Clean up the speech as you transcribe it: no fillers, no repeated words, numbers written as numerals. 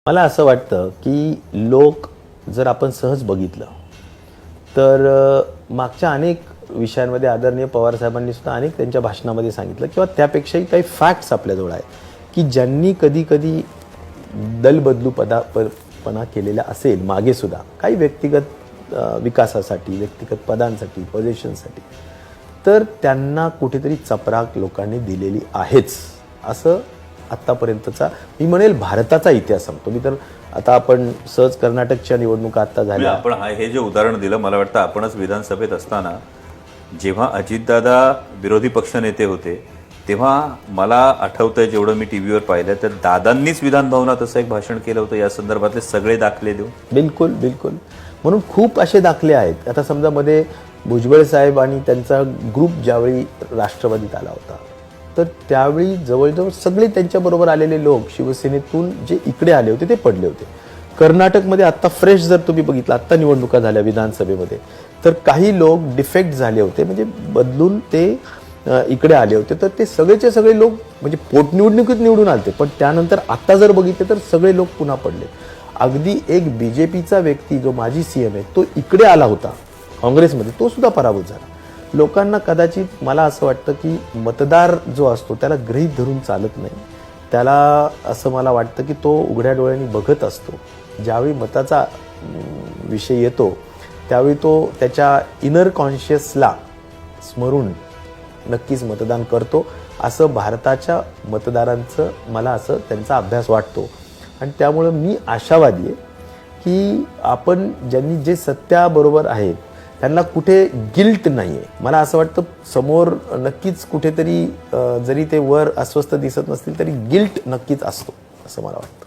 मला असं वाटतं की लोक जर आपण सहज बघितलं तर मागच्या अनेक विषयांमध्ये आदरणीय पवार साहेबांनी सुद्धा अनेक त्यांच्या भाषणामध्ये सांगितलं किंवा त्यापेक्षाही काही फॅक्ट्स आपल्याजवळ आहेत की ज्यांनी कधी कधी दल बदलू पणा केलेला असेल मागे सुद्धा काही व्यक्तिगत विकासासाठी व्यक्तिगत पदांसाठी पोझिशनसाठी तर त्यांना कुठेतरी चपराक लोकांनी दिलेली आहेच असं आतापर्यंतचा मी म्हणेल भारताचा इतिहास सांगतो मी तर आता आपण सहज कर्नाटकच्या निवडणुका आता झाल्या आपण हे जे उदाहरण दिलं मला वाटतं आपणच विधानसभेत असताना जेव्हा अजितदादा विरोधी पक्षनेते होते तेव्हा मला आठवतंय जेवढं मी टीव्हीवर पाहिलं तर दादांनीच विधान भवनात असं एक भाषण केलं होतं या संदर्भातले सगळे दाखले देऊ बिलकुल बिलकुल म्हणून खूप असे दाखले आहेत आता समजा मध्ये भुजबळ साहेब आणि त्यांचा ग्रुप ज्यावेळी राष्ट्रवादीत आला होता तर त्यावेळी जवळजवळ सगळे त्यांच्याबरोबर आलेले लोक शिवसेनेतून जे इकडे आले होते ते पडले होते कर्नाटकमध्ये आत्ता फ्रेश जर तुम्ही बघितलं आत्ता निवडणुका झाल्या विधानसभेमध्ये तर काही लोक डिफेक्ट झाले होते म्हणजे बदलून ते इकडे आले होते तर ते सगळेचे सगळे लोक म्हणजे पोटनिवडणुकीत निवडून आले पण त्यानंतर आत्ता जर बघितले तर सगळे लोक पुन्हा पडले अगदी एक बीजेपीचा व्यक्ती जो माजी सीएम आहे तो इकडे आला होता काँग्रेसमध्ये तो सुद्धा पराभूत झाला लोकांना कदाचित मला असं वाटतं की मतदार जो असतो त्याला गृहीत धरून चालत नाही त्याला असं मला वाटतं की तो उघड्या डोळ्यांनी बघत असतो ज्यावेळी मताचा विषय येतो त्यावेळी तो त्याच्या इनर कॉन्शियसला स्मरून नक्कीच मतदान करतो असं भारताच्या मतदारांचं मला असं त्यांचा अभ्यास वाटतो आणि त्यामुळं मी आशावादी आहे की आपण ज्यांनी जे सत्याबरोबर आहेत त्यांना कुठे गिल्ट नाही आहे मला असं वाटतं समोर नक्कीच कुठेतरी जरी ते वर अस्वस्थ दिसत नसतील तरी गिल्ट नक्कीच असतो असं मला वाटतं